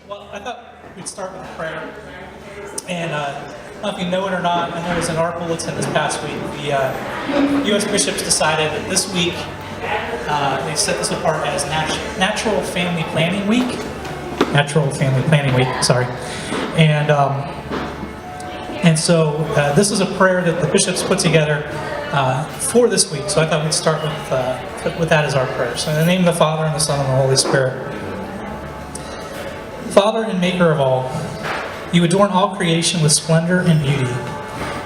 Well, I thought we'd start with prayer. And I don't know if you know it or not, I know it was in our bulletin this past week. The U.S. bishops decided that this week they set this apart as Natural Family Planning Week. Natural Family Planning Week, sorry. And so this is a prayer that the bishops put together for this week. So I thought we'd start with that as our prayer. So in the name of the Father, and the Son, and the Holy Spirit. Father and Maker of all, you adorn all creation with splendor and beauty,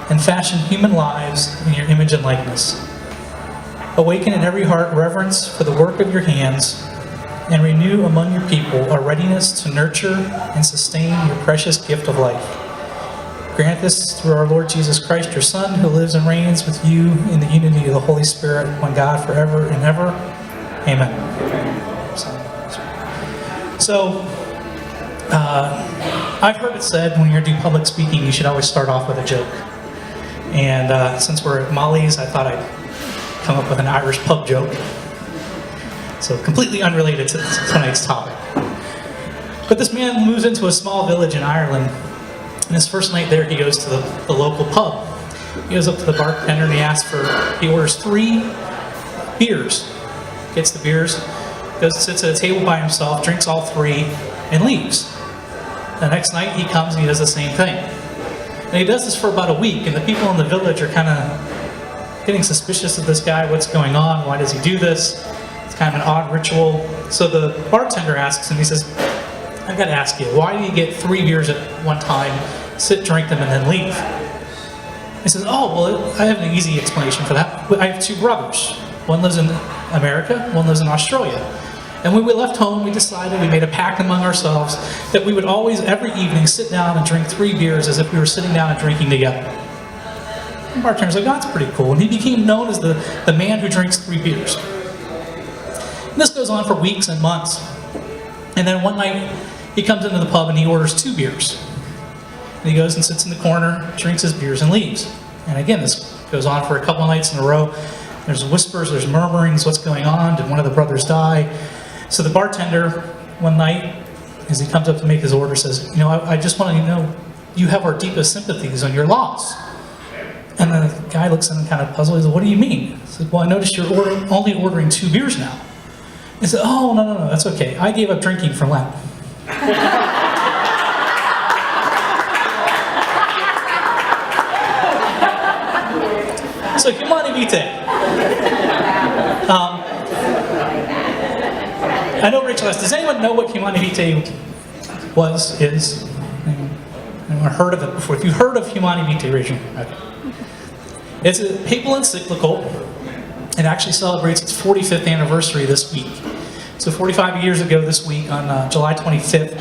and fashion human lives in your image and likeness. Awaken in every heart reverence for the work of your hands, and renew among your people a readiness to nurture and sustain your precious gift of life. Grant this through our Lord Jesus Christ, your Son, who lives and reigns with you in the unity of the Holy Spirit, one God, forever and ever. Amen. So, I've heard it said when you're doing public speaking, you should always start off with a joke. And since we're at Molly's, I thought I'd come up with an Irish pub joke. So completely unrelated to tonight's topic. But this man moves into a small village in Ireland, and his first night there, he goes to the local pub. He goes up to the bartender and he orders 3 beers. Gets the beers, sits at a table by himself, drinks all 3, and leaves. The next night he comes and he does the same thing. And he does this for about a week, and the people in the village are kind of getting suspicious of this guy. What's going on? Why does he do this? It's kind of an odd ritual. So the bartender asks him, he says, I've got to ask you, why do you get 3 beers at one time, sit, drink them, and then leave? He says, oh, well, I have an easy explanation for that. I have 2 brothers. One lives in America, one lives in Australia. And when we left home, we made a pact among ourselves that we would always, every evening, sit down and drink 3 beers as if we were sitting down and drinking together. And the bartender's like, oh, that's pretty cool. And he became known as the man who drinks 3 beers. And this goes on for weeks and months. And then one night, he comes into the pub and he orders 2 beers. And he goes and sits in the corner, drinks his beers, and leaves. And again, this goes on for a couple of nights in a row. There's whispers, there's murmurings, what's going on? Did one of the brothers die? So the bartender, one night, as he comes up to make his order, says, I just want to know, you have our deepest sympathies on your loss. And the guy looks at him kind of puzzled. He says, what do you mean? He says, well, I noticed you're only ordering 2 beers now. He said, oh, no, that's okay. I gave up drinking for Lent. So, Humane Vitae. I know Rachel asked, does anyone know what Humane Vitae is? Anyone heard of it before? If you've heard of Humane Vitae, Rachel. Okay. It's a papal encyclical. It actually celebrates its 45th anniversary this week. So 45 years ago this week, on July 25th,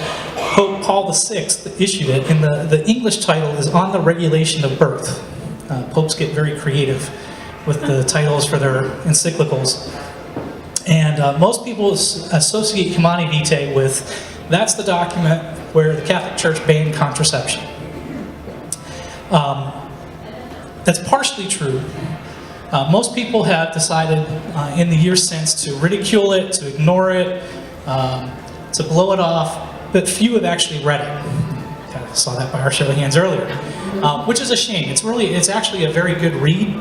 Pope Paul VI issued it, and the English title is On the Regulation of Birth. Popes get very creative with the titles for their encyclicals. And most people associate Humane Vitae with, that's the document where the Catholic Church banned contraception. That's partially true. Most people have decided in the years since to ridicule it, to ignore it, to blow it off, but few have actually read it. Kind of saw that by our show of hands earlier, which is a shame. It's actually a very good read.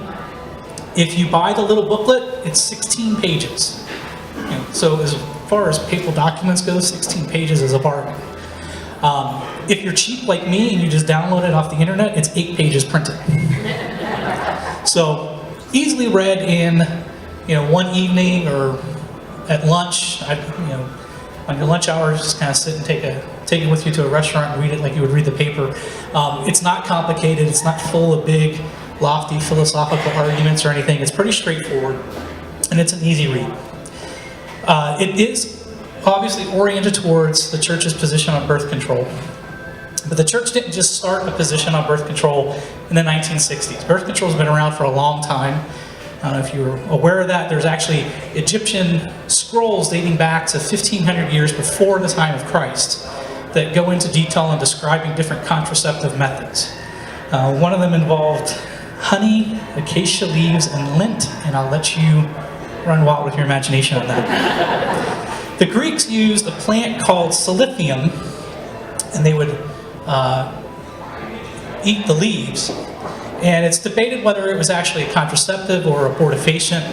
If you buy the little booklet, it's 16 pages. So as far as papal documents go, 16 pages is a bargain. If you're cheap like me and you just download it off the internet, it's 8 pages printed. So easily read in, one evening or at lunch. On your lunch hour, just kind of sit and take it with you to a restaurant and read it like you would read the paper. It's not complicated. It's not full of big, lofty philosophical arguments or anything. It's pretty straightforward, and it's an easy read. It is obviously oriented towards the Church's position on birth control. But the Church didn't just start a position on birth control in the 1960s. Birth control has been around for a long time. I don't know if you were aware of that. There's actually Egyptian scrolls dating back to 1,500 years before the time of Christ that go into detail on describing different contraceptive methods. One of them involved honey, acacia leaves, and lint, and I'll let you run wild with your imagination on that. The Greeks used a plant called silithium and they would eat the leaves. And it's debated whether it was actually a contraceptive or abortifacient,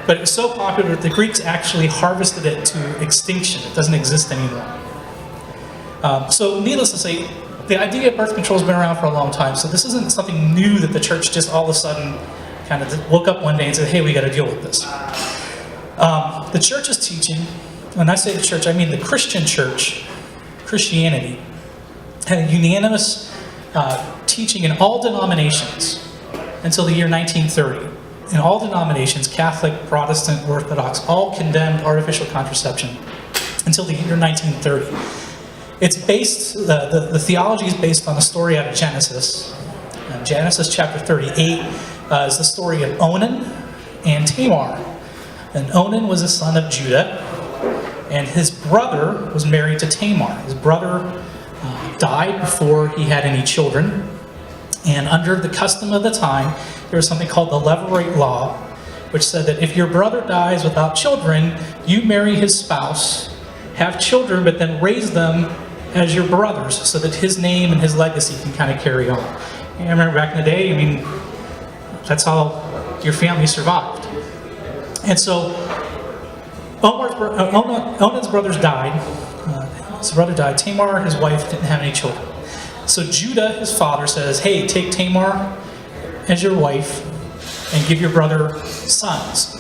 but it was so popular that the Greeks actually harvested it to extinction. It doesn't exist anymore. So needless to say, the idea of birth control has been around for a long time, so this isn't something new that the church just all of a sudden kind of woke up one day and said, hey, we got to deal with this. The church is teaching, when I say the church, I mean the Christian church, Christianity, had a unanimous teaching in all denominations until the year 1930. In all denominations, Catholic, Protestant, Orthodox, all condemned artificial contraception until the year 1930. It's based, the theology is based on a story out of Genesis. Genesis chapter 38 is the story of Onan and Tamar. And Onan was a son of Judah, and his brother was married to Tamar. His brother died before he had any children, and under the custom of the time, there was something called the Levirate law, which said that if your brother dies without children, you marry his spouse, have children, but then raise them as your brothers, so that his name and his legacy can kind of carry on. And I remember back in the day, I mean, that's how your family survived. And so Onan's brothers died. His brother died. Tamar, his wife, didn't have any children. So Judah, his father, says, hey, take Tamar as your wife and give your brother sons.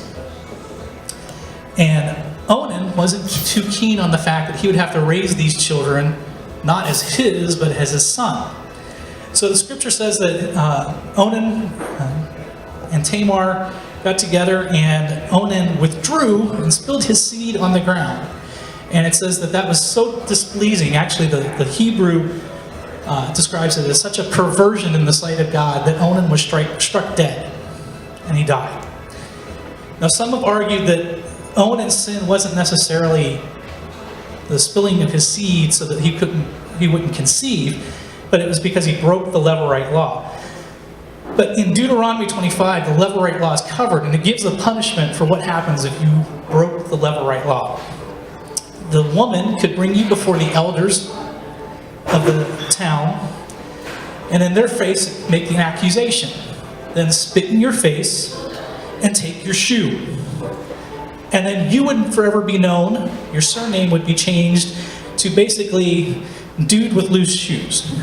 And Onan wasn't too keen on the fact that he would have to raise these children not as his, but as his son. So the scripture says that Onan and Tamar got together, and Onan withdrew and spilled his seed on the ground. And it says that that was so displeasing. Actually, the Hebrew describes it as such a perversion in the sight of God that Onan was struck dead, and he died. Now, some have argued that Onan's sin wasn't necessarily the spilling of his seed so that he wouldn't conceive, but it was because he broke the Levirate law. But in Deuteronomy 25, the Levirate law is covered, and it gives a punishment for what happens if you broke the Levirate law. The woman could bring you before the elders of the town, and in their face make an accusation. Then spit in your face and take your shoe. And then you would forever be known, your surname would be changed to basically dude with loose shoes.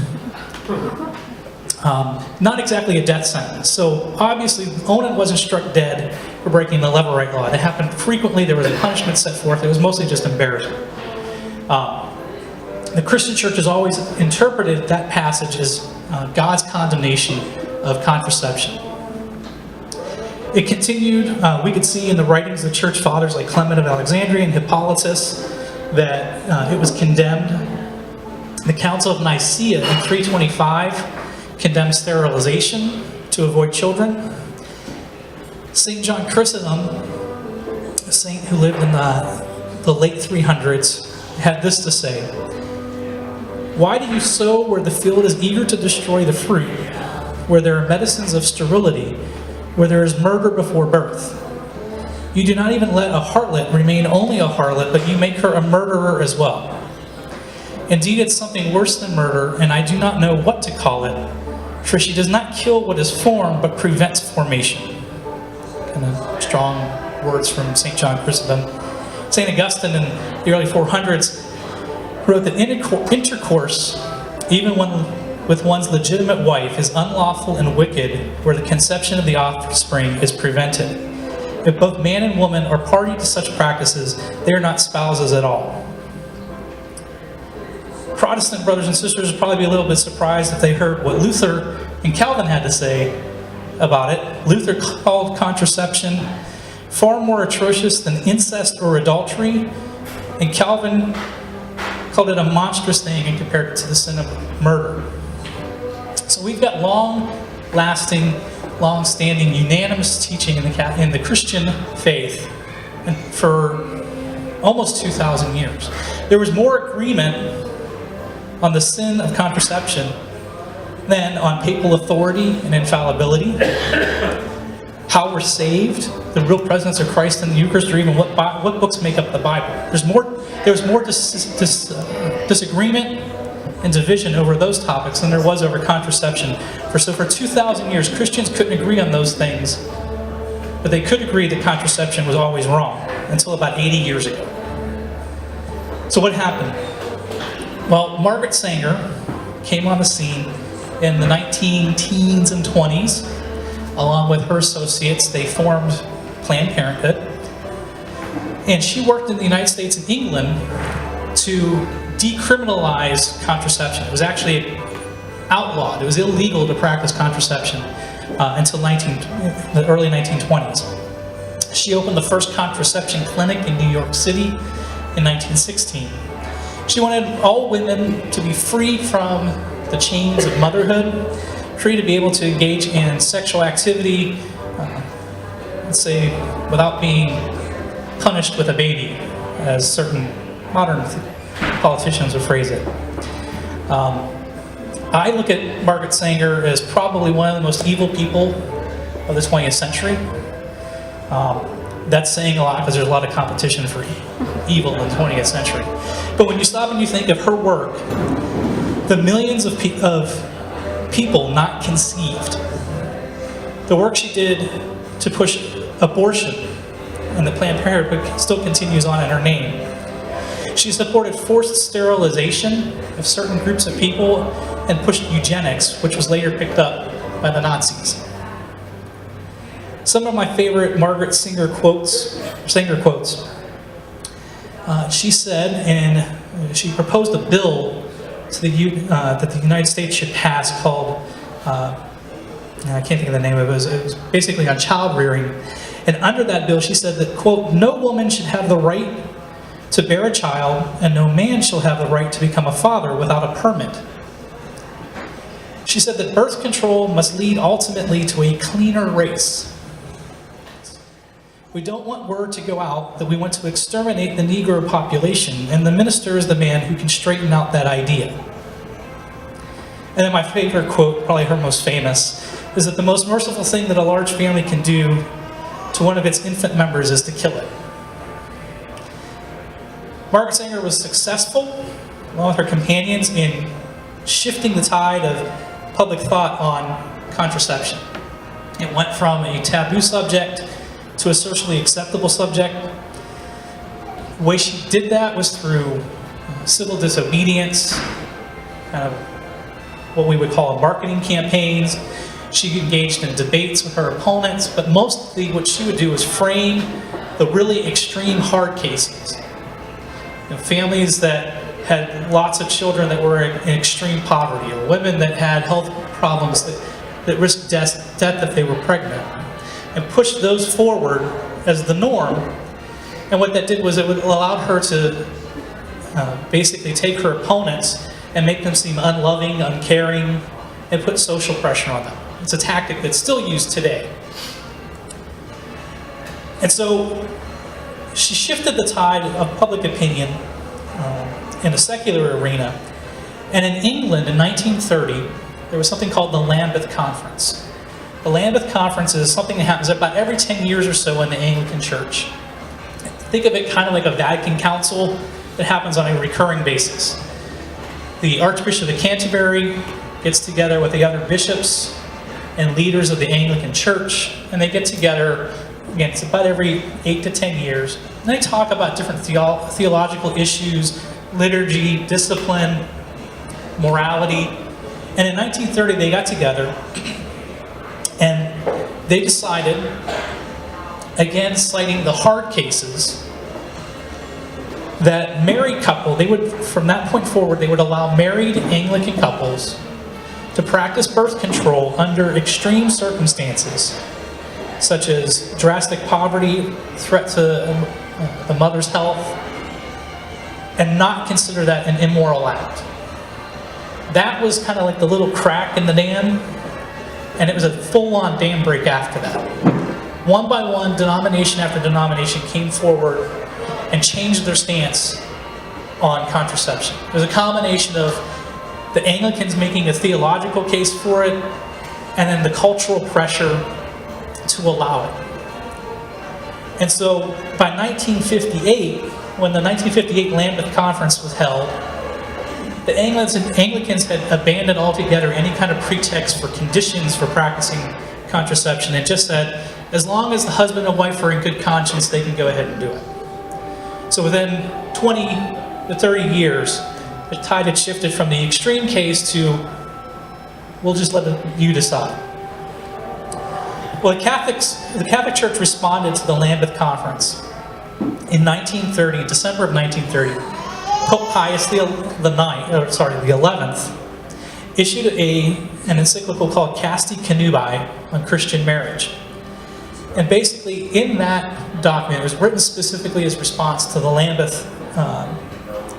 Not exactly a death sentence. So obviously Onan wasn't struck dead for breaking the Levirate law. It happened frequently. There was a punishment set forth. It was mostly just embarrassment. The Christian church has always interpreted that passage as God's condemnation of contraception. It continued, we could see in the writings of church fathers like Clement of Alexandria and Hippolytus that it was condemned. The Council of Nicaea in 325 condemned sterilization to avoid children. St. John Chrysostom, a saint who lived in the late 300s, had this to say: "Why do you sow where the field is eager to destroy the fruit, where there are medicines of sterility, where there is murder before birth? You do not even let a harlot remain only a harlot, but you make her a murderer as well. Indeed, it's something worse than murder, and I do not know what to call it, for she does not kill what is formed, but prevents formation." Kind of strong words from St. John Chrysostom. St. Augustine in the early 400s wrote that intercourse, even with one's legitimate wife, is unlawful and wicked where the conception of the offspring is prevented. If both man and woman are party to such practices, they are not spouses at all. Protestant brothers and sisters would probably be a little bit surprised if they heard what Luther and Calvin had to say about it. Luther called contraception far more atrocious than incest or adultery, and Calvin called it a monstrous thing and compared it to the sin of murder. So we've got long-lasting, long-standing, unanimous teaching in the Christian faith for almost 2,000 years. There was more agreement on the sin of contraception than on papal authority and infallibility, how we're saved, the real presence of Christ in the Eucharist, or even what books make up the Bible. There was more disagreement and division over those topics than there was over contraception. For 2,000 years, Christians couldn't agree on those things, but they could agree that contraception was always wrong until about 80 years ago. So what happened? Well, Margaret Sanger came on the scene in the 19-teens and 20s. Along with her associates, they formed Planned Parenthood. And she worked in the United States and England to decriminalize contraception. It was actually outlawed. It was illegal to practice contraception until the early 1920s. She opened the first contraception clinic in New York City in 1916. She wanted all women to be free from the chains of motherhood, free to be able to engage in sexual activity, let's say, without being punished with a baby, as certain modern politicians would phrase it. I look at Margaret Sanger as probably one of the most evil people of the 20th century. That's saying a lot because there's a lot of competition for evil in the 20th century. But when you stop and you think of her work, the millions of people not conceived, the work she did to push abortion, and the Planned Parenthood still continues on in her name. She supported forced sterilization of certain groups of people and pushed eugenics, which was later picked up by the Nazis. Some of my favorite Margaret Sanger quotes. She said, and she proposed a bill to that the United States should pass called, I can't think of the name of it, it was basically on child rearing. And under that bill, she said that, quote, "No woman should have the right to bear a child, and no man shall have the right to become a father without a permit." She said that birth control must lead ultimately to a cleaner race. We don't want word to go out that we want to exterminate the Negro population, and the minister is the man who can straighten out that idea. And then my favorite quote, probably her most famous, is that the most merciful thing that a large family can do to one of its infant members is to kill it. Margaret Sanger was successful, along with her companions, in shifting the tide of public thought on contraception. It went from a taboo subject to a socially acceptable subject. The way she did that was through civil disobedience, kind of what we would call marketing campaigns. She engaged in debates with her opponents, but mostly what she would do was frame the really extreme hard cases. Families that had lots of children that were in extreme poverty, or women that had health problems that risked death if they were pregnant, and pushed those forward as the norm. And what that did was it allowed her to basically take her opponents and make them seem unloving, uncaring, and put social pressure on them. It's a tactic that's still used today. And so she shifted the tide of public opinion in the secular arena. And in England in 1930, there was something called the Lambeth Conference. The Lambeth Conference is something that happens about every 10 years or so in the Anglican Church. Think of it kind of like a Vatican Council that happens on a recurring basis. The Archbishop of Canterbury gets together with the other bishops and leaders of the Anglican Church, and they get together, again, it's about every 8 to 10 years, and they talk about different theological issues, liturgy, discipline, morality. And in 1930, they got together, and they decided, again citing the hard cases, that married couple, from that point forward, they would allow married Anglican couples to practice birth control under extreme circumstances, such as drastic poverty, threat to the mother's health, and not consider that an immoral act. That was kind of like the little crack in the dam, and it was a full-on dam break after that. One by one, denomination after denomination came forward and changed their stance on contraception. It was a combination of the Anglicans making a theological case for it, and then the cultural pressure to allow it. And so by 1958, when the 1958 Lambeth Conference was held, the Anglicans had abandoned altogether any kind of pretext for conditions for practicing contraception and just said, as long as the husband and wife are in good conscience, they can go ahead and do it. So within 20 to 30 years, the tide had shifted from the extreme case to, we'll just let you decide. Well, the Catholic Church responded to the Lambeth Conference in 1930, December of 1930. Pope Pius the 11th issued an encyclical called Casti Connubii on Christian marriage. And basically, in that document, it was written specifically as response to the Lambeth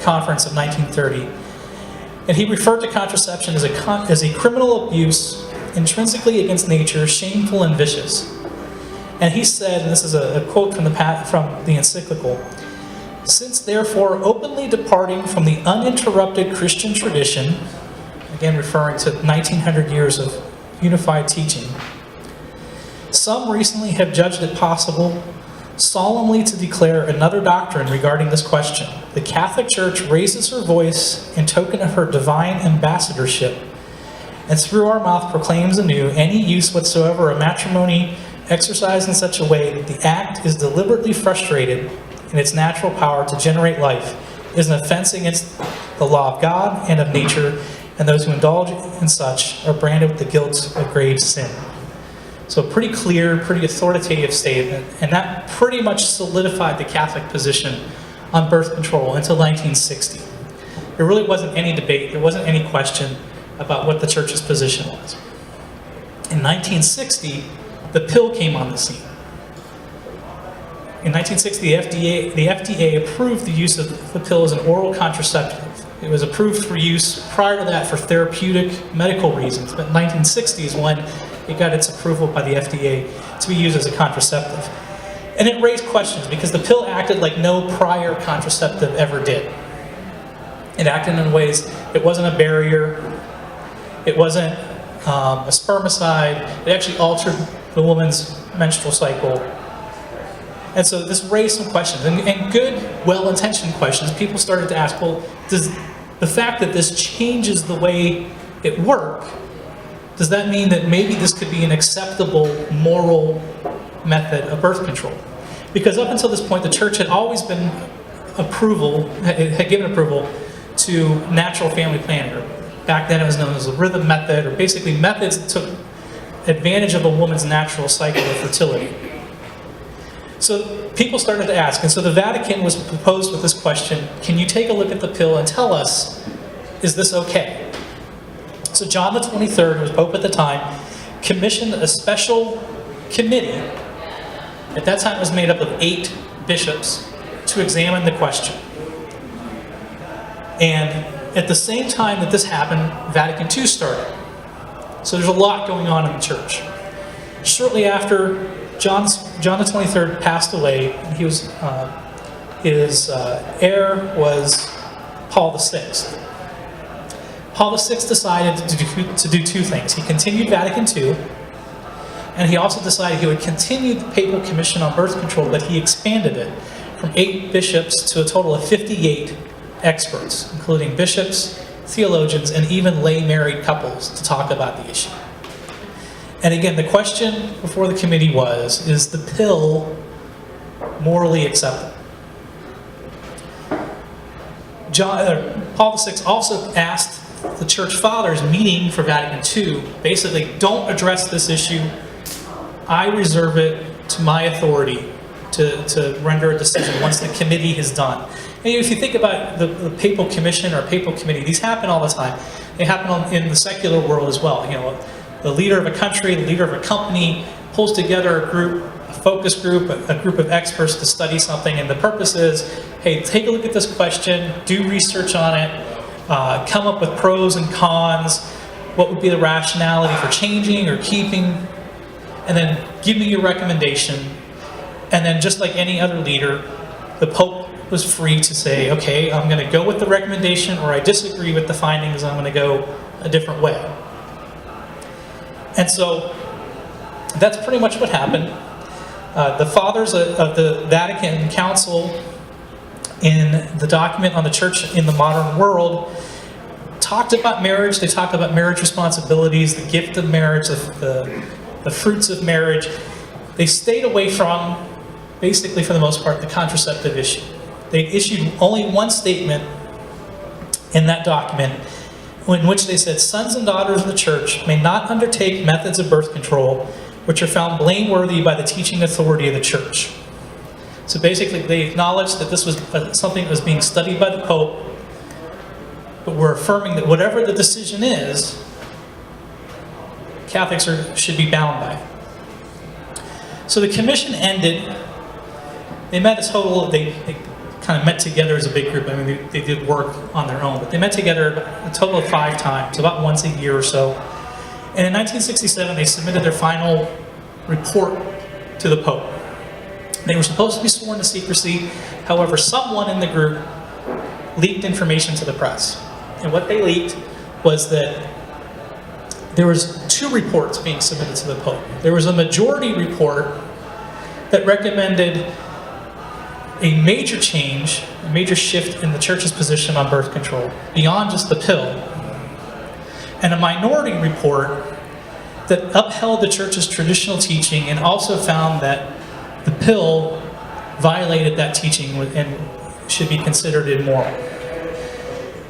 Conference of 1930. And he referred to contraception as a criminal abuse intrinsically against nature, shameful and vicious. And he said, and this is a quote from the encyclical, "Since therefore openly departing from the uninterrupted Christian tradition," again referring to 1900 years of unified teaching, "some recently have judged it possible solemnly to declare another doctrine regarding this question. The Catholic Church raises her voice in token of her divine ambassadorship, and through our mouth proclaims anew any use whatsoever of matrimony exercised in such a way that the act is deliberately frustrated in its natural power to generate life is an offense against the law of God and of nature, and those who indulge in such are branded with the guilt of grave sin." So a pretty clear, pretty authoritative statement, and that pretty much solidified the Catholic position on birth control until 1960. There really wasn't any debate, there wasn't any question about what the Church's position was. In 1960, the pill came on the scene. In 1960, the FDA approved the use of the pill as an oral contraceptive. It was approved for use prior to that for therapeutic medical reasons, but 1960 is when it got its approval by the FDA to be used as a contraceptive. And it raised questions because the pill acted like no prior contraceptive ever did. It acted in ways, it wasn't a barrier, it wasn't a spermicide, it actually altered the woman's menstrual cycle. And so this raised some questions, and good, well-intentioned questions. People started to ask, well, does the fact that this changes the way it works, does that mean that maybe this could be an acceptable moral method of birth control? Because up until this point, the Church had always been had given approval to natural family planning. Or back then it was known as the rhythm method, or basically methods that took advantage of a woman's natural cycle of fertility. So people started to ask, and so the Vatican was proposed with this question: can you take a look at the pill and tell us, is this okay? So John the 23rd, who was Pope at the time, commissioned a special committee. At that time it was made up of 8 bishops to examine the question. And at the same time that this happened, Vatican II started. So there's a lot going on in the Church. Shortly after John the 23rd passed away, and his heir was Paul VI. Paul VI decided to do 2 things. He continued Vatican II, and he also decided he would continue the Papal Commission on Birth Control, but he expanded it from 8 bishops to a total of 58 experts, including bishops, theologians, and even lay married couples to talk about the issue. And again, the question before the committee was, is the pill morally acceptable? Paul VI also asked the Church Fathers meeting for Vatican II, basically, don't address this issue. I reserve it to my authority to render a decision once the committee is done. And if you think about the Papal Commission or Papal Committee, these happen all the time. They happen in the secular world as well. You know, the leader of a country, the leader of a company pulls together a group, a focus group, a group of experts to study something, and the purpose is, hey, take a look at this question, do research on it, come up with pros and cons, what would be the rationality for changing or keeping, and then give me your recommendation. And then just like any other leader, the Pope was free to say, okay, I'm going to go with the recommendation, or I disagree with the findings, I'm going to go a different way. And so that's pretty much what happened. The fathers of the Vatican Council, in the document on the Church in the Modern World, talked about marriage. They talked about marriage responsibilities, the gift of marriage, the fruits of marriage. They stayed away from, basically for the most part, the contraceptive issue. They issued only one statement in that document in which they said, sons and daughters of the church may not undertake methods of birth control which are found blameworthy by the teaching authority of the church. So basically, they acknowledged that this was something that was being studied by the Pope, but we're affirming that whatever the decision is, Catholics should be bound by. So the commission ended. They met a total, they kind of met together as a big group. I mean, they did work on their own, but they met together a total of 5 times, about once a year or so. And in 1967, they submitted their final report to the Pope. They were supposed to be sworn to secrecy. However, someone in the group leaked information to the press. And what they leaked was that there was 2 reports being submitted to the Pope. There was a majority report that recommended a major change, a major shift in the church's position on birth control, beyond just the pill, and a minority report that upheld the church's traditional teaching and also found that the pill violated that teaching and should be considered immoral.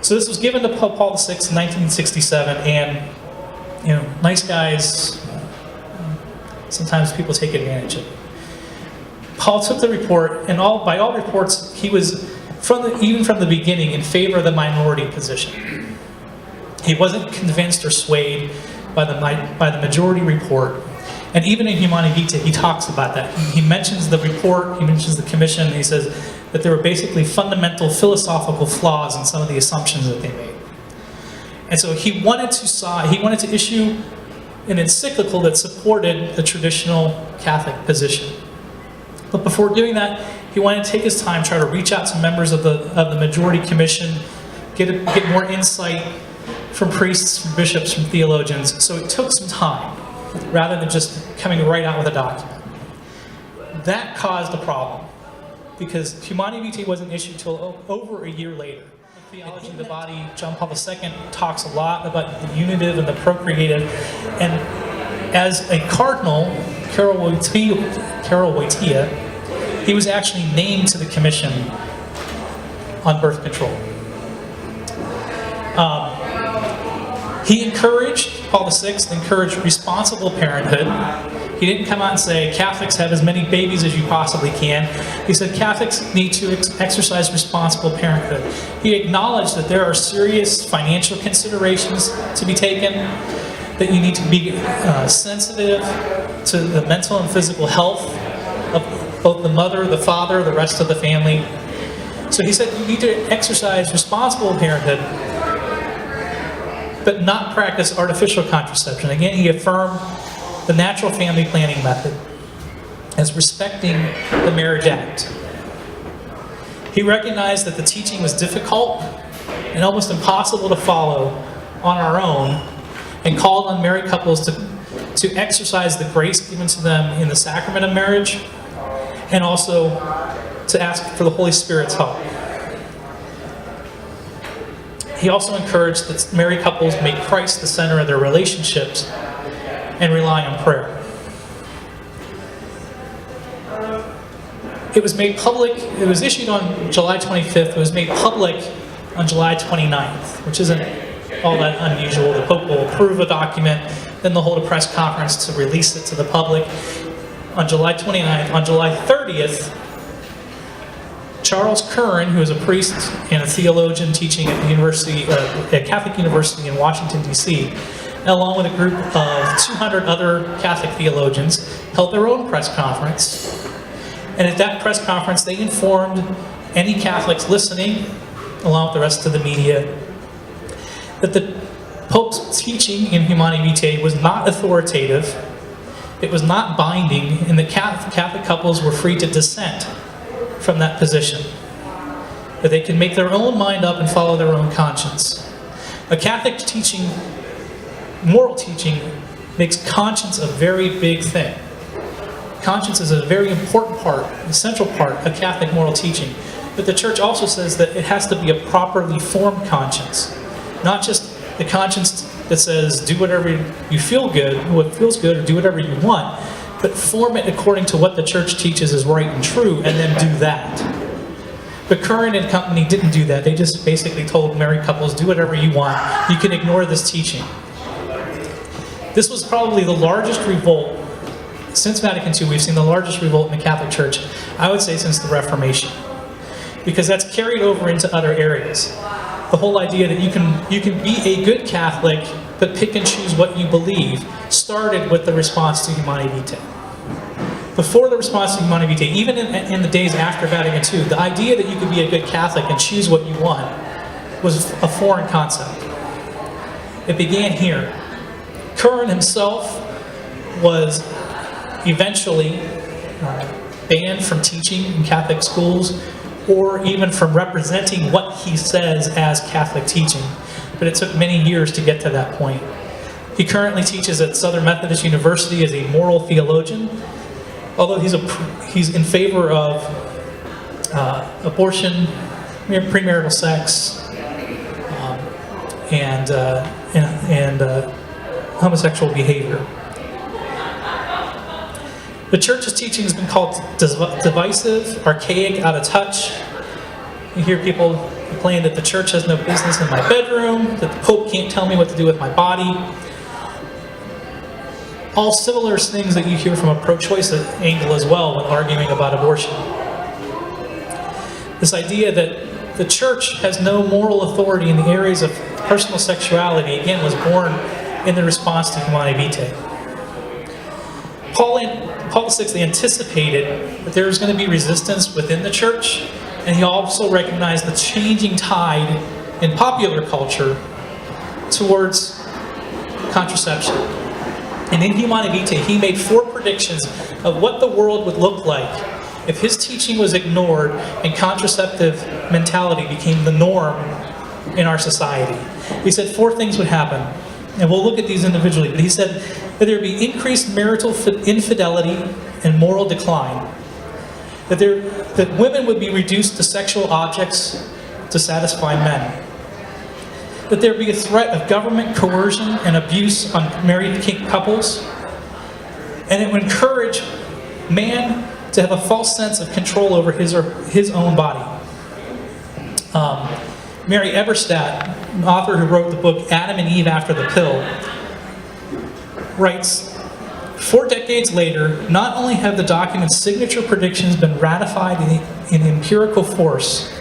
So this was given to Pope Paul VI in 1967, and nice guys, sometimes people take advantage of it. Paul took the report, and by all reports, he was, even from the beginning, in favor of the minority position. He wasn't convinced or swayed by the majority report. And even in Humane Vitae, he talks about that. He mentions the report, he mentions the commission, and he says that there were basically fundamental philosophical flaws in some of the assumptions that they made. And so he wanted to issue an encyclical that supported the traditional Catholic position. But before doing that, he wanted to take his time, try to reach out to members of the majority commission, get more insight from priests, from bishops, from theologians. So it took some time, rather than just coming right out with a document. That caused a problem, because Humane Vitae wasn't issued till over a year later. Theology of the Body, John Paul II talks a lot about the unitive and the procreative, and as a cardinal, Karol Wojtyła, he was actually named to the commission on birth control. He encouraged, Paul VI encouraged responsible parenthood. He didn't come out and say, Catholics have as many babies as you possibly can. He said Catholics need to exercise responsible parenthood. He acknowledged that there are serious financial considerations to be taken, that you need to be sensitive to the mental and physical health of both the mother, the father, the rest of the family. So he said you need to exercise responsible parenthood, but not practice artificial contraception. Again, he affirmed the natural family planning method as respecting the Marriage Act. He recognized that the teaching was difficult and almost impossible to follow on our own, and called on married couples to exercise the grace given to them in the sacrament of marriage, and also to ask for the Holy Spirit's help. He also encouraged that married couples make Christ the center of their relationships and rely on prayer. It was made public, it was issued on July 25th, it was made public on July 29th, which isn't all that unusual. The Pope will approve a document, then they'll hold a press conference to release it to the public. On July 29th, on July 30th, Charles Curran, who is a priest and a theologian teaching at the Catholic University in Washington, D.C., along with a group of 200 other Catholic theologians, held their own press conference. And at that press conference, they informed any Catholics listening, along with the rest of the media, that the Pope's teaching in Humane Vitae was not authoritative, it was not binding, and that Catholic couples were free to dissent from that position. That they can make their own mind up and follow their own conscience. A Catholic teaching, moral teaching, makes conscience a very big thing. Conscience is a very important part, a central part of Catholic moral teaching. But the Church also says that it has to be a properly formed conscience. Not just the conscience that says do whatever you feel good, what feels good, or do whatever you want, but form it according to what the church teaches is right and true, and then do that. But Curran and company didn't do that. They just basically told married couples, do whatever you want. You can ignore this teaching. This was probably the largest revolt. Since Vatican II, we've seen the largest revolt in the Catholic Church, I would say since the Reformation. Because that's carried over into other areas. The whole idea that you can be a good Catholic, but pick and choose what you believe, started with the response to Humane Vitae. Before the response to Humane Vitae, even in the days after Vatican II, the idea that you could be a good Catholic and choose what you want was a foreign concept. It began here. Curran himself was eventually banned from teaching in Catholic schools, or even from representing what he says as Catholic teaching. But it took many years to get to that point. He currently teaches at Southern Methodist University as a moral theologian, although he's in favor of abortion, premarital sex, and homosexual behavior. The church's teaching has been called divisive, archaic, out of touch. You hear people complain that the church has no business in my bedroom, that the Pope can't tell me what to do with my body. All similar things that you hear from a pro-choice angle as well when arguing about abortion. This idea that the church has no moral authority in the areas of personal sexuality, again, was born in the response to Humane Vitae. Paul VI anticipated that there was going to be resistance within the church, and he also recognized the changing tide in popular culture towards contraception. And in Humane Vitae, he made 4 predictions of what the world would look like if his teaching was ignored and contraceptive mentality became the norm in our society. He said 4 things would happen, and we'll look at these individually, but he said that there would be increased marital infidelity and moral decline, that women would be reduced to sexual objects to satisfy men, that there would be a threat of government coercion and abuse on married couples, and it would encourage man to have a false sense of control over his own body. Mary Eberstadt, an author who wrote the book Adam and Eve After the Pill, writes, 4 decades later, not only have the document's signature predictions been ratified in empirical force,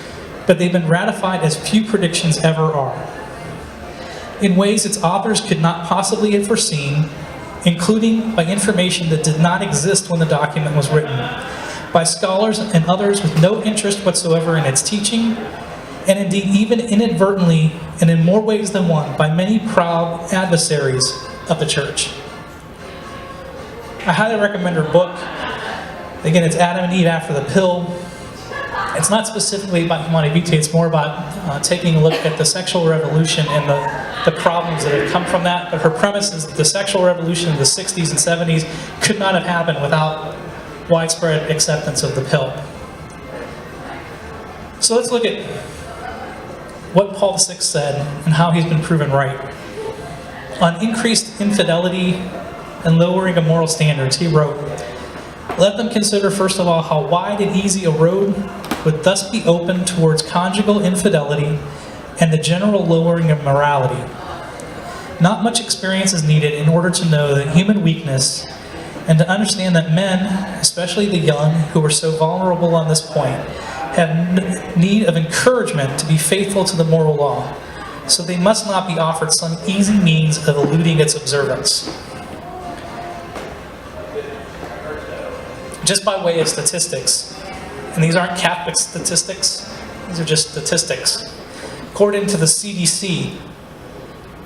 but they've been ratified as few predictions ever are, in ways its authors could not possibly have foreseen, including by information that did not exist when the document was written, by scholars and others with no interest whatsoever in its teaching, and indeed even inadvertently, and in more ways than one, by many proud adversaries of the church. I highly recommend her book. Again, it's Adam and Eve After the Pill. It's not specifically about Humane Vitae, it's more about taking a look at the sexual revolution and the problems that have come from that. But her premise is that the sexual revolution of the 60s and 70s could not have happened without widespread acceptance of the pill. So let's look at what Paul VI said and how he's been proven right. On increased infidelity and lowering of moral standards, he wrote, "Let them consider first of all how wide and easy a road would thus be open towards conjugal infidelity and the general lowering of morality. Not much experience is needed in order to know that human weakness and to understand that men, especially the young, who are so vulnerable on this point, have need of encouragement to be faithful to the moral law, so they must not be offered some easy means of eluding its observance." Just by way of statistics, and these aren't Catholic statistics, these are just statistics. According to the CDC,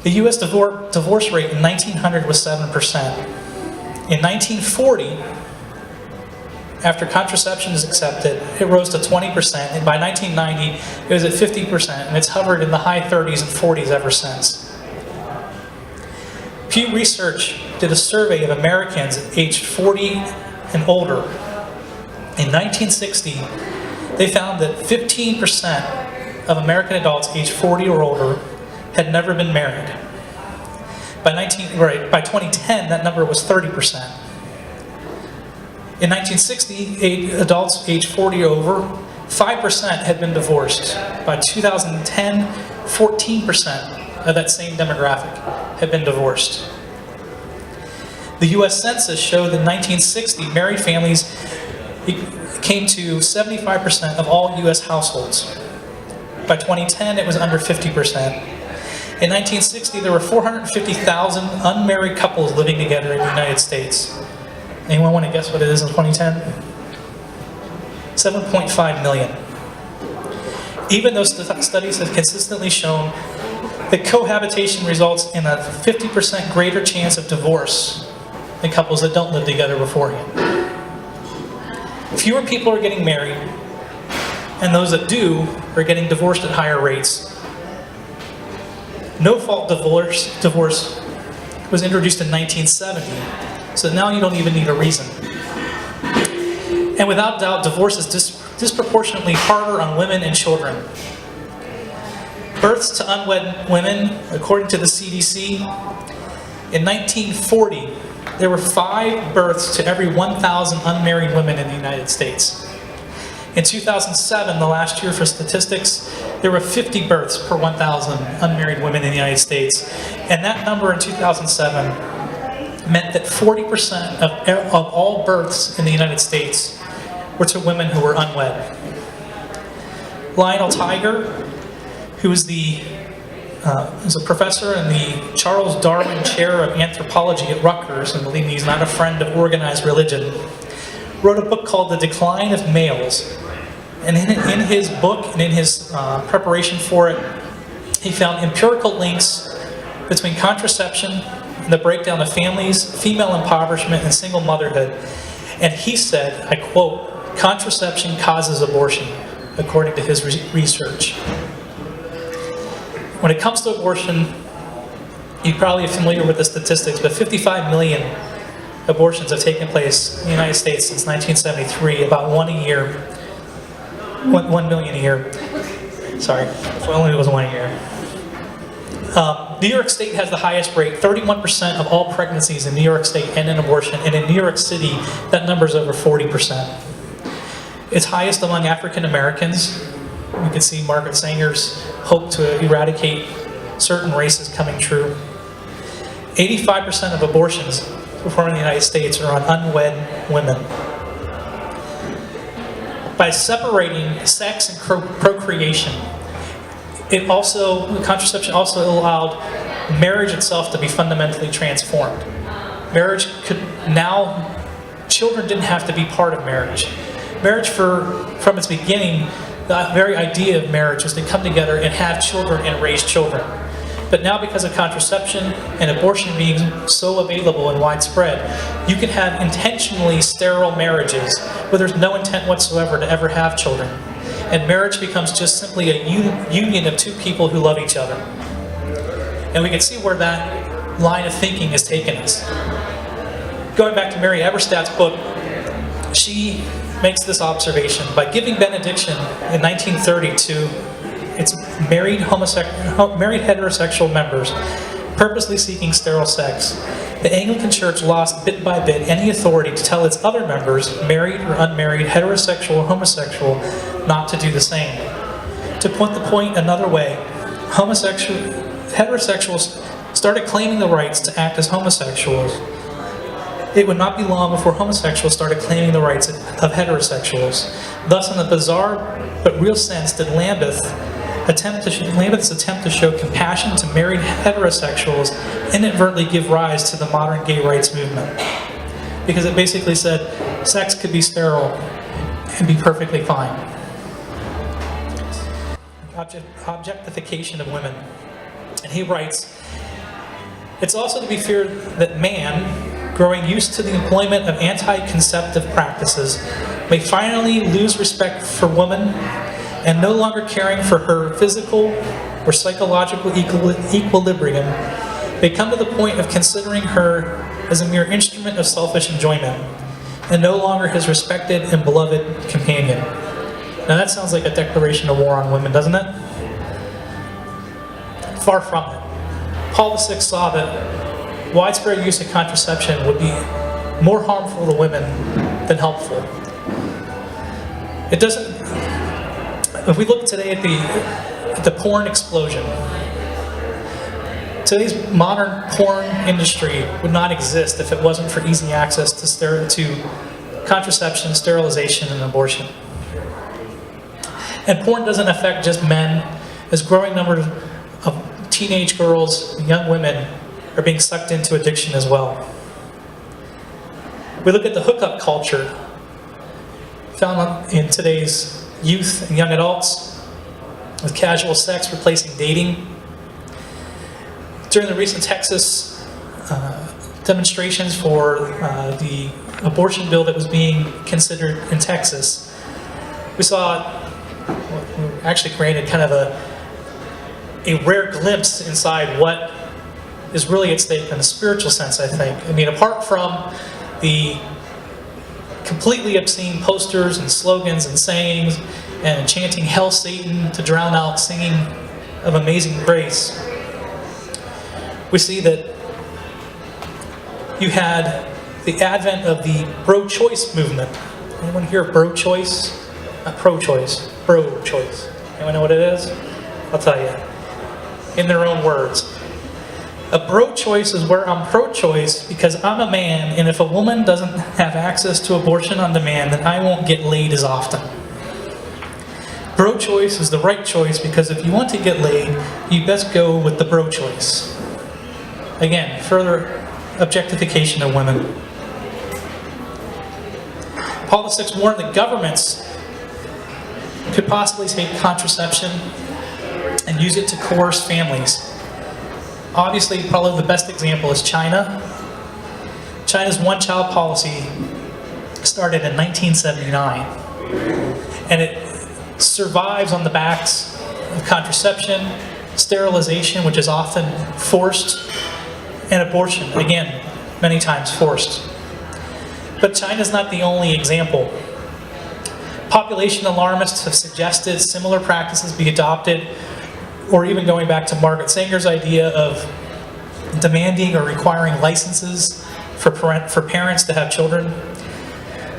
the U.S. divorce rate in 1900 was 7%. In 1940, after contraception is accepted, it rose to 20%, and by 1990, it was at 50%, and it's hovered in the high 30s and 40s ever since. Pew Research did a survey of Americans aged 40 and older. In 1960, they found that 15% of American adults aged 40 or older had never been married. By 2010, that number was 30%. In 1960, adults age 40 or over, 5% had been divorced. By 2010, 14% of that same demographic had been divorced. The US Census showed that in 1960, married families came to 75% of all US households. By 2010, it was under 50%. In 1960, there were 450,000 unmarried couples living together in the United States. Anyone want to guess what it is in 2010? 7.5 million. Even though studies have consistently shown that cohabitation results in a 50% greater chance of divorce than couples that don't live together beforehand. Fewer people are getting married, and those that do are getting divorced at higher rates. No-fault divorce was introduced in 1970, so now you don't even need a reason. And without doubt, divorce is disproportionately harder on women and children. Births to unwed women, according to the CDC, in 1940, there were 5 births to every 1,000 unmarried women in the United States. In 2007, the last year for statistics, there were 50 births per 1,000 unmarried women in the United States. And that number in 2007 meant that 40% of all births in the United States were to women who were unwed. Lionel Tiger, who is a professor in the Charles Darwin Chair of Anthropology at Rutgers, and believe me, he's not a friend of organized religion, wrote a book called The Decline of Males. And in his book and in his preparation for it, he found empirical links between contraception and the breakdown of families, female impoverishment, and single motherhood. And he said, I quote, "Contraception causes abortion," according to his research. When it comes to abortion, you're probably familiar with the statistics, but 55 million abortions have taken place in the United States since 1973, about 1 a year. 1 million a year. Sorry, if only it was 1 a year. New York State has the highest rate. 31% of all pregnancies in New York State end in abortion, and in New York City, that number is over 40%. It's highest among African Americans. We can see Margaret Sanger's hope to eradicate certain races coming true. 85% of abortions performed in the United States are on unwed women. By separating sex and procreation, contraception also allowed marriage itself to be fundamentally transformed. Children didn't have to be part of marriage. Marriage, from its beginning, the very idea of marriage was to come together and have children and raise children. But now, because of contraception and abortion being so available and widespread, you can have intentionally sterile marriages where there's no intent whatsoever to ever have children. And marriage becomes just simply a union of 2 people who love each other. And we can see where that line of thinking has taken us. Going back to Mary Eberstadt's book, she makes this observation. By giving benediction in 1930 to its married heterosexual members purposely seeking sterile sex, the Anglican Church lost bit by bit any authority to tell its other members, married or unmarried, heterosexual or homosexual, not to do the same. To put the point another way, heterosexuals started claiming the rights to act as homosexuals. It would not be long before homosexuals started claiming the rights of heterosexuals. Thus, in a bizarre but real sense, did Lambeth's attempt to show compassion to married heterosexuals inadvertently give rise to the modern gay rights movement. Because it basically said sex could be sterile and be perfectly fine. Objectification of women. And he writes, "It's also to be feared that man, growing used to the employment of anti-conceptive practices, may finally lose respect for woman, and no longer caring for her physical or psychological equilibrium, may come to the point of considering her as a mere instrument of selfish enjoyment, and no longer his respected and beloved companion." Now that sounds like a declaration of war on women, doesn't it? Far from it. Paul VI saw that widespread use of contraception would be more harmful to women than helpful. It doesn't. If we look today at the porn explosion, today's modern porn industry would not exist if it wasn't for easy access to contraception, sterilization, and abortion. And porn doesn't affect just men, as growing numbers of teenage girls and young women are being sucked into addiction as well. We look at the hookup culture found in today's youth and young adults, with casual sex replacing dating. During the recent Texas demonstrations for the abortion bill that was being considered in Texas, we saw, we were actually granted kind of a rare glimpse inside what is really at stake in a spiritual sense, I think. I mean, apart from the completely obscene posters and slogans and sayings and chanting "Hail Satan" to drown out singing of Amazing Grace, we see that you had the advent of the pro-choice movement. Anyone hear of pro-choice? Not pro-choice, bro-choice. Anyone know what it is? I'll tell you. In their own words. A bro-choice is where I'm pro-choice because I'm a man, and if a woman doesn't have access to abortion on demand, then I won't get laid as often. Bro-choice is the right choice because if you want to get laid, you best go with the bro-choice. Again, further objectification of women. Paul VI warned that governments could possibly take contraception and use it to coerce families. Obviously, probably the best example is China. China's one-child policy started in 1979, and it survives on the backs of contraception, sterilization, which is often forced, and abortion, again, many times forced. But China's not the only example. Population alarmists have suggested similar practices be adopted, or even going back to Margaret Sanger's idea of demanding or requiring licenses for parents to have children.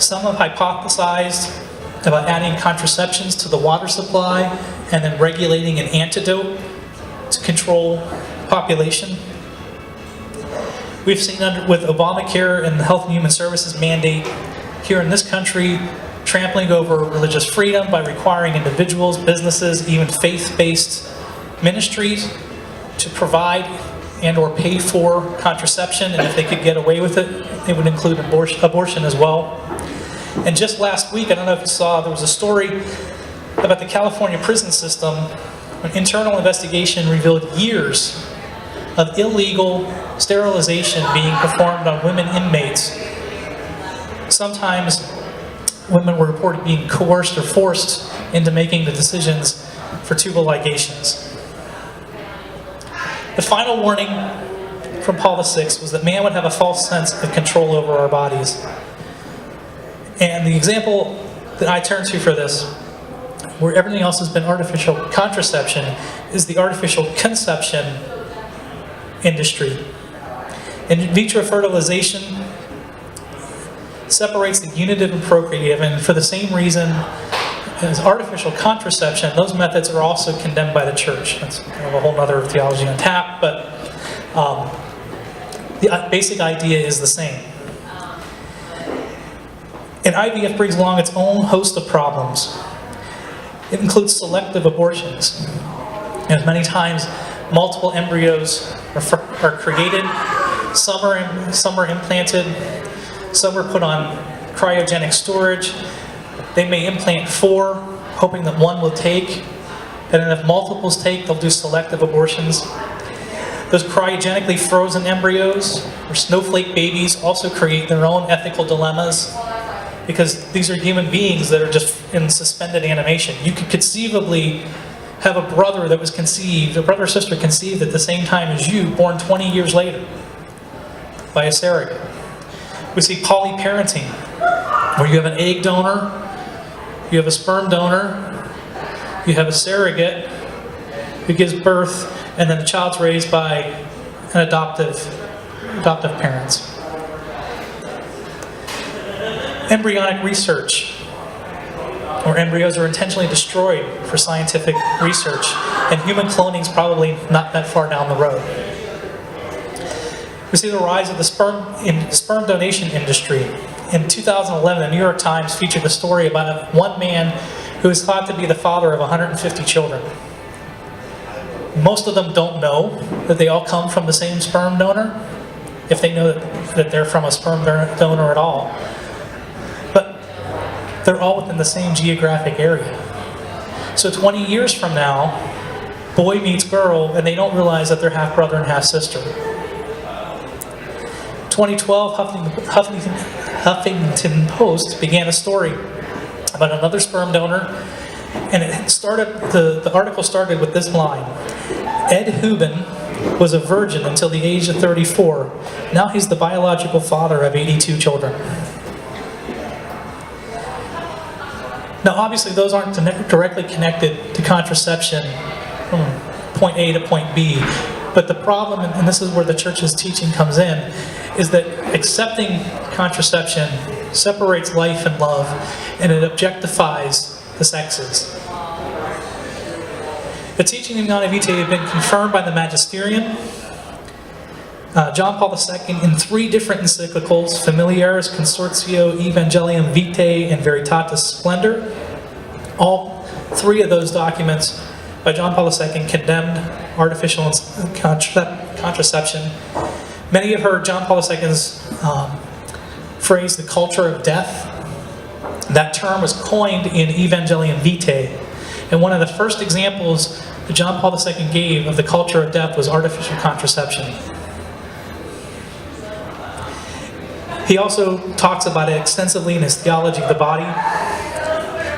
Some have hypothesized about adding contraceptions to the water supply and then regulating an antidote to control population. We've seen with Obamacare and the Health and Human Services mandate here in this country trampling over religious freedom by requiring individuals, businesses, even faith-based ministries to provide and or pay for contraception, and if they could get away with it, it would include abortion as well. And just last week, I don't know if you saw, there was a story about the California prison system. An internal investigation revealed years of illegal sterilization being performed on women inmates. Sometimes women were reported being coerced or forced into making the decisions for tubal ligations. The final warning from Paul VI was that man would have a false sense of control over our bodies. And the example that I turn to for this, where everything else has been artificial contraception, is the artificial conception industry. In vitro fertilization separates the unitive and procreative, and for the same reason as artificial contraception, those methods are also condemned by the church. That's kind of a whole other theology on tap, but the basic idea is the same. And IVF brings along its own host of problems. It includes selective abortions. And many times, multiple embryos are created, some are implanted, some are put on cryogenic storage. They may implant 4, hoping that one will take, and then if multiples take, they'll do selective abortions. Those cryogenically frozen embryos, or snowflake babies, also create their own ethical dilemmas, because these are human beings that are just in suspended animation. You could conceivably have a brother that was conceived, a brother or sister conceived at the same time as you, born 20 years later by a surrogate. We see polyparenting, where you have an egg donor, you have a sperm donor, you have a surrogate, who gives birth, and then the child's raised by an adoptive parents. Embryonic research, where embryos are intentionally destroyed for scientific research, and human cloning is probably not that far down the road. We see the rise of the sperm donation industry. In 2011, the New York Times featured a story about one man who is thought to be the father of 150 children. Most of them don't know that they all come from the same sperm donor, if they know that they're from a sperm donor at all. But they're all within the same geographic area. So 20 years from now, boy meets girl, and they don't realize that they're half brother and half sister. 2012, Huffington Post began a story about another sperm donor, and the article started with this line: Ed Hubin was a virgin until the age of 34. Now he's the biological father of 82 children. Now, obviously, those aren't directly connected to contraception from point A to point B. But the problem, and this is where the church's teaching comes in, is that accepting contraception separates life and love, and it objectifies the sexes. The teaching of Humane Vitae had been confirmed by the Magisterium, John Paul II, in 3 different encyclicals: Familiaris Consortio Evangelium Vitae and Veritatis Splendor. All 3 of those documents by John Paul II condemned artificial contraception. Many have heard John Paul II's phrase, the culture of death. That term was coined in Evangelium Vitae. And one of the first examples that John Paul II gave of the culture of death was artificial contraception. He also talks about it extensively in his Theology of the Body.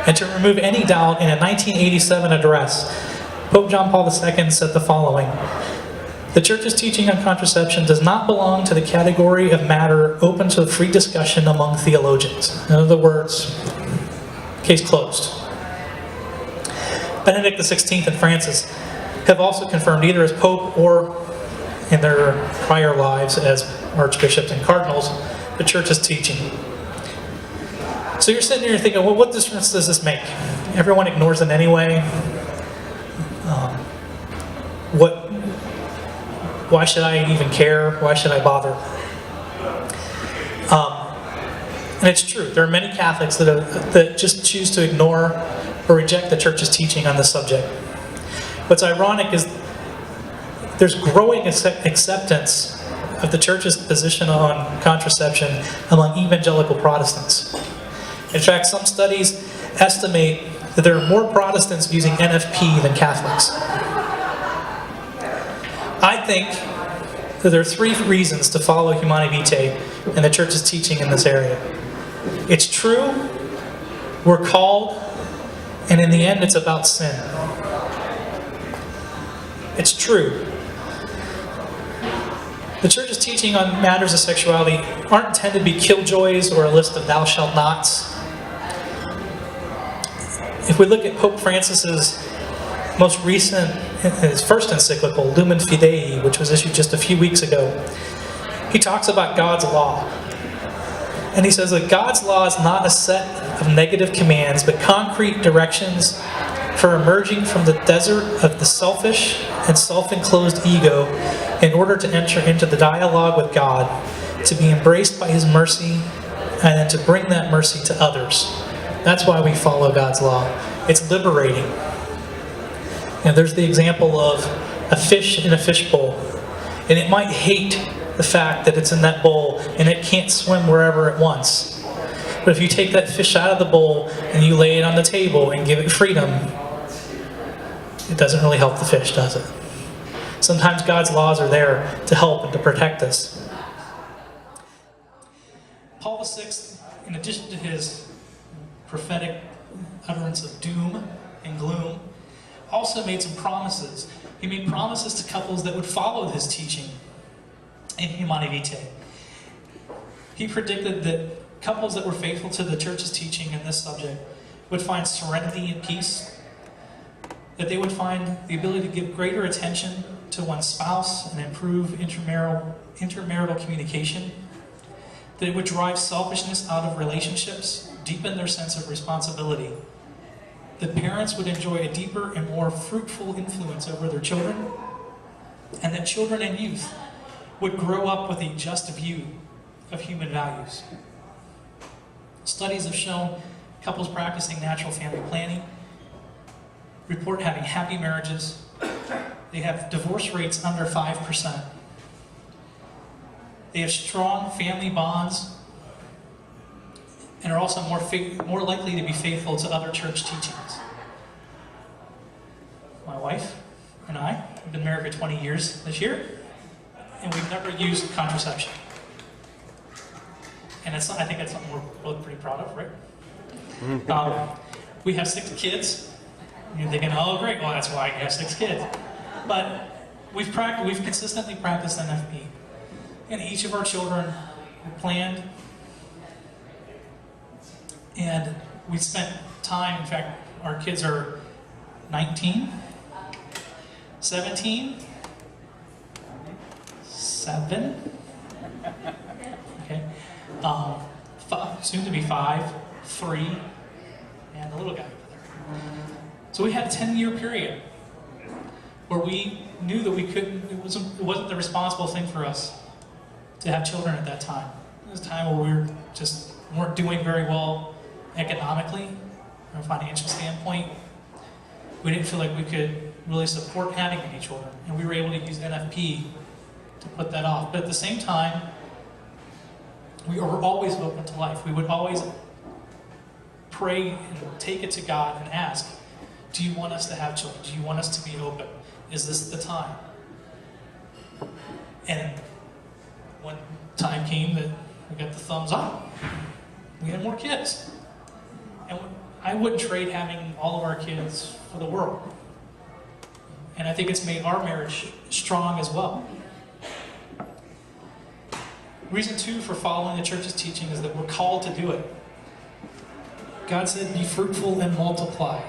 And to remove any doubt, in a 1987 address, Pope John Paul II said the following: "The Church's teaching on contraception does not belong to the category of matter open to free discussion among theologians." In other words, case closed. Benedict XVI and Francis have also confirmed, either as Pope or in their prior lives as archbishops and cardinals, the Church's teaching. So you're sitting here thinking, well, what difference does this make? Everyone ignores it anyway. Why should I even care? Why should I bother? And it's true. There are many Catholics that just choose to ignore or reject the Church's teaching on this subject. What's ironic is there's growing acceptance of the Church's position on contraception among evangelical Protestants. In fact, some studies estimate that there are more Protestants using NFP than Catholics. I think that there are 3 reasons to follow Humane Vitae and the Church's teaching in this area. It's true, we're called, and in the end it's about sin. It's true. The Church's teaching on matters of sexuality aren't intended to be killjoys or a list of thou shalt nots. If we look at Pope Francis's most recent, his first encyclical, Lumen Fide, which was issued just a few weeks ago, he talks about God's law. And he says that God's law is not a set of negative commands, but concrete directions for emerging from the desert of the selfish and self-enclosed ego in order to enter into the dialogue with God, to be embraced by His mercy, and then to bring that mercy to others. That's why we follow God's law. It's liberating. There's the example of a fish in a fishbowl, and it might hate the fact that it's in that bowl and it can't swim wherever it wants. But if you take that fish out of the bowl and you lay it on the table and give it freedom, it doesn't really help the fish, does it? Sometimes God's laws are there to help and to protect us. Paul VI, in addition to his prophetic utterance of doom and gloom, also made some promises. He made promises to couples that would follow his teaching in Humane Vitae. He predicted that couples that were faithful to the Church's teaching in this subject would find serenity and peace, that they would find the ability to give greater attention to one's spouse and improve intermarital communication, that it would drive selfishness out of relationships, deepen their sense of responsibility, that parents would enjoy a deeper and more fruitful influence over their children, and that children and youth would grow up with a just view of human values. Studies have shown couples practicing natural family planning report having happy marriages. They have divorce rates under 5%. They have strong family bonds and are also more likely to be faithful to other church teachings. My wife and I have been married for 20 years this year, and we've never used contraception. And I think that's something we're both pretty proud of, right? We have 6 kids. You're thinking, oh great, well that's why you have 6 kids. But we've consistently practiced NFP. And each of our children were planned. And we spent time, in fact, our kids are 19, 17, 7, okay, soon to be 5, 3, and a little guy over there. So we had a 10-year period where we knew that we couldn't, it wasn't the responsible thing for us to have children at that time. It was a time where we weren't doing very well economically, from a financial standpoint. We didn't feel like we could really support having any children, and we were able to use NFP to put that off. But at the same time, we were always open to life. We would always pray and take it to God and ask, do you want us to have children? Do you want us to be open? Is this the time? And when time came that we got the thumbs up, we had more kids. And I wouldn't trade having all of our kids for the world. And I think it's made our marriage strong as well. Reason 2 for following the church's teaching is that we're called to do it. God said, be fruitful and multiply.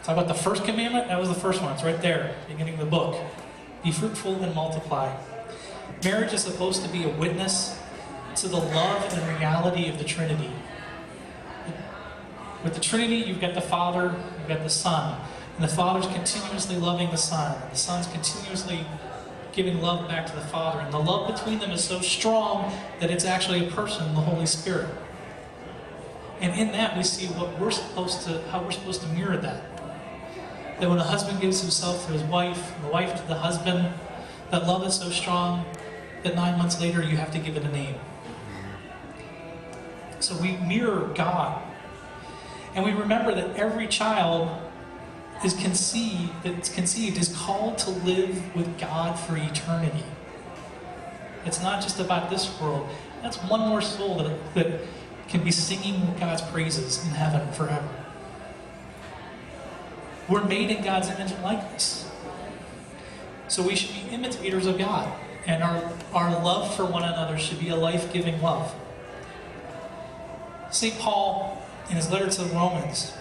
Talk about the first commandment, that was the first one. It's right there, beginning of the book. Be fruitful and multiply. Marriage is supposed to be a witness to the love and reality of the Trinity. With the Trinity, you've got the Father, you've got the Son. And the Father's continuously loving the Son. And the Son's continuously giving love back to the Father. And the love between them is so strong that it's actually a person, the Holy Spirit. And in that, we see how we're supposed to mirror that. That when a husband gives himself to his wife, and the wife to the husband, that love is so strong that 9 months later you have to give it a name. So we mirror God. And we remember that every child is conceived is called to live with God for eternity. It's not just about this world. That's one more soul that can be singing God's praises in heaven forever. We're made in God's image and likeness. So we should be imitators of God. And our love for one another should be a life-giving love. St. Paul, in his letter to the Romans,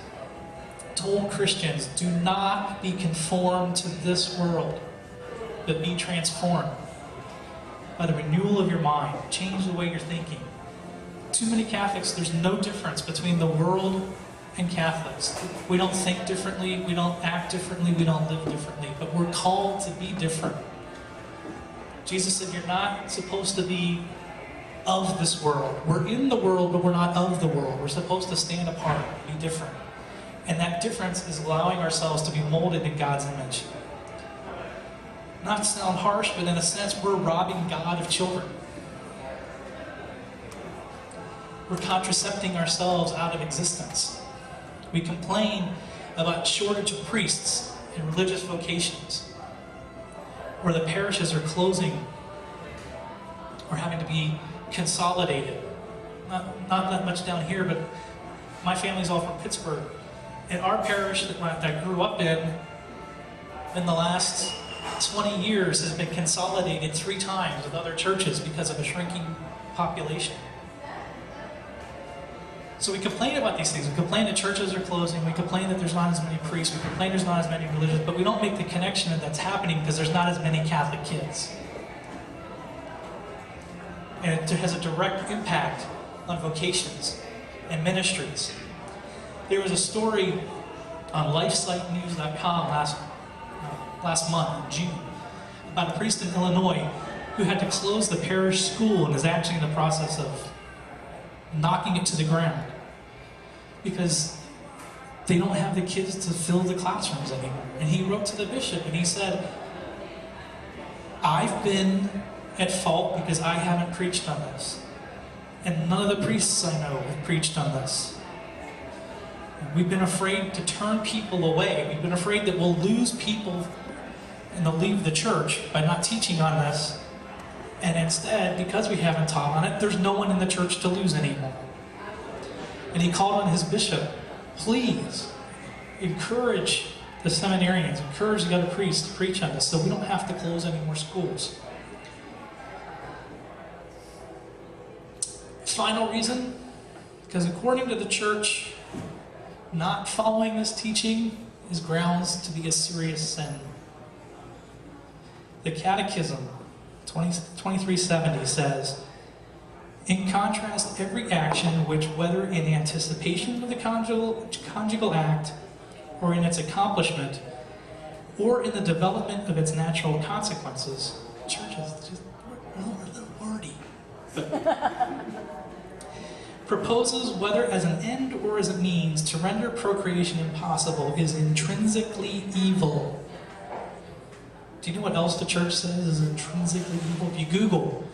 told Christians, do not be conformed to this world, but be transformed by the renewal of your mind. Change the way you're thinking. Too many Catholics, there's no difference between the world and Catholics. We don't think differently, we don't act differently, we don't live differently, but we're called to be different. Jesus said you're not supposed to be of this world. We're in the world, but we're not of the world. We're supposed to stand apart, be different. And that difference is allowing ourselves to be molded in God's image. Not to sound harsh, but in a sense, we're robbing God of children. We're contracepting ourselves out of existence. We complain about shortage of priests in religious vocations, where the parishes are closing or having to be consolidated. Not that much down here, but my family's all from Pittsburgh. And our parish that I grew up in the last 20 years has been consolidated 3 times with other churches because of a shrinking population. So we complain about these things. We complain that churches are closing. We complain that there's not as many priests. We complain there's not as many religious, but we don't make the connection that that's happening because there's not as many Catholic kids. And it has a direct impact on vocations and ministries. There was a story on lifesitenews.com last month, in June, about a priest in Illinois who had to close the parish school and is actually in the process of knocking it to the ground because they don't have the kids to fill the classrooms anymore. And he wrote to the bishop and he said, I've been at fault because I haven't preached on this. And none of the priests I know have preached on this. We've been afraid to turn people away. We've been afraid that we'll lose people and they'll leave the church by not teaching on this. And instead, because we haven't taught on it, there's no one in the church to lose anymore. And he called on his bishop, please encourage the seminarians, encourage the other priests to preach on this so we don't have to close any more schools. Final reason, because according to the church, not following this teaching is grounds to be a serious sin. The Catechism 2370 says, in contrast, every action which, whether in anticipation of the conjugal act, or in its accomplishment, or in the development of its natural consequences, churches just, we're a little wordy, proposes, whether as an end or as a means, to render procreation impossible, is intrinsically evil. Do you know what else the church says is intrinsically evil? If you Google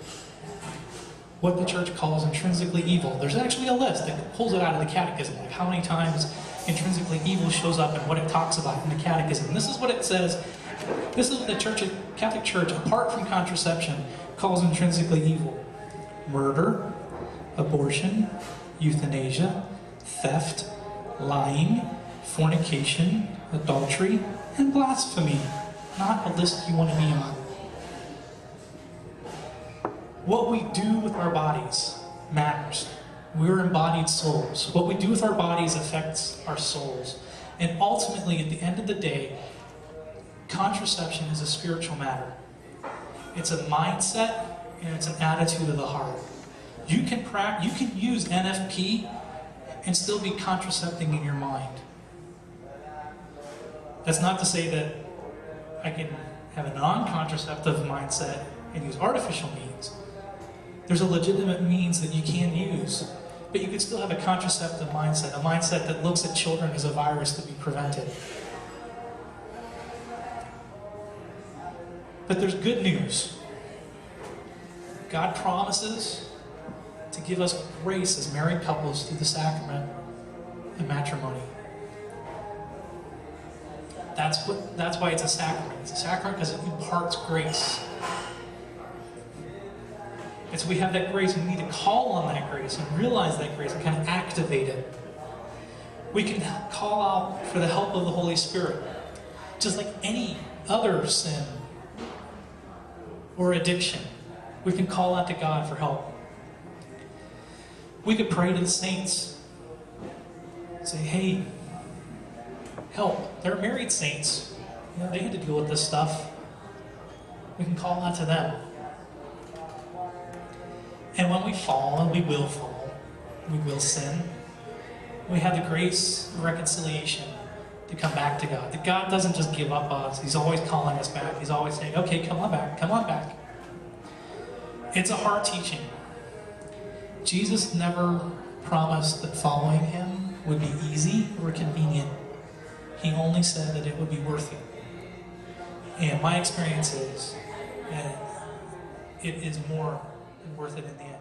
what the church calls intrinsically evil, there's actually a list that pulls it out of the catechism, like how many times intrinsically evil shows up and what it talks about in the catechism. And this is what it says. This is what the Catholic Church, apart from contraception, calls intrinsically evil. Murder, abortion, euthanasia, theft, lying, fornication, adultery, and blasphemy. Not a list you want to be on. What we do with our bodies matters. We're embodied souls. What we do with our bodies affects our souls. And ultimately, at the end of the day, contraception is a spiritual matter. It's a mindset and it's an attitude of the heart. You can use NFP and still be contracepting in your mind. That's not to say that I can have a non-contraceptive mindset and use artificial means. There's a legitimate means that you can use, but you can still have a contraceptive mindset, a mindset that looks at children as a virus to be prevented. But there's good news. God promises to give us grace as married couples through the sacrament of matrimony. That's why it's a sacrament. It's a sacrament because it imparts grace. And so we have that grace, and we need to call on that grace and realize that grace and kind of activate it. We can call out for the help of the Holy Spirit, just like any other sin or addiction. We can call out to God for help. We could pray to the saints, say, hey, help. They're married saints. You know, they had to deal with this stuff. We can call out to them. And when we fall, and we will fall, we will sin, we have the grace of reconciliation to come back to God. That God doesn't just give up on us. He's always calling us back. He's always saying, okay, come on back, come on back. It's a hard teaching. Jesus never promised that following him would be easy or convenient. He only said that it would be worth it. And my experience is that it is more than worth it in the end.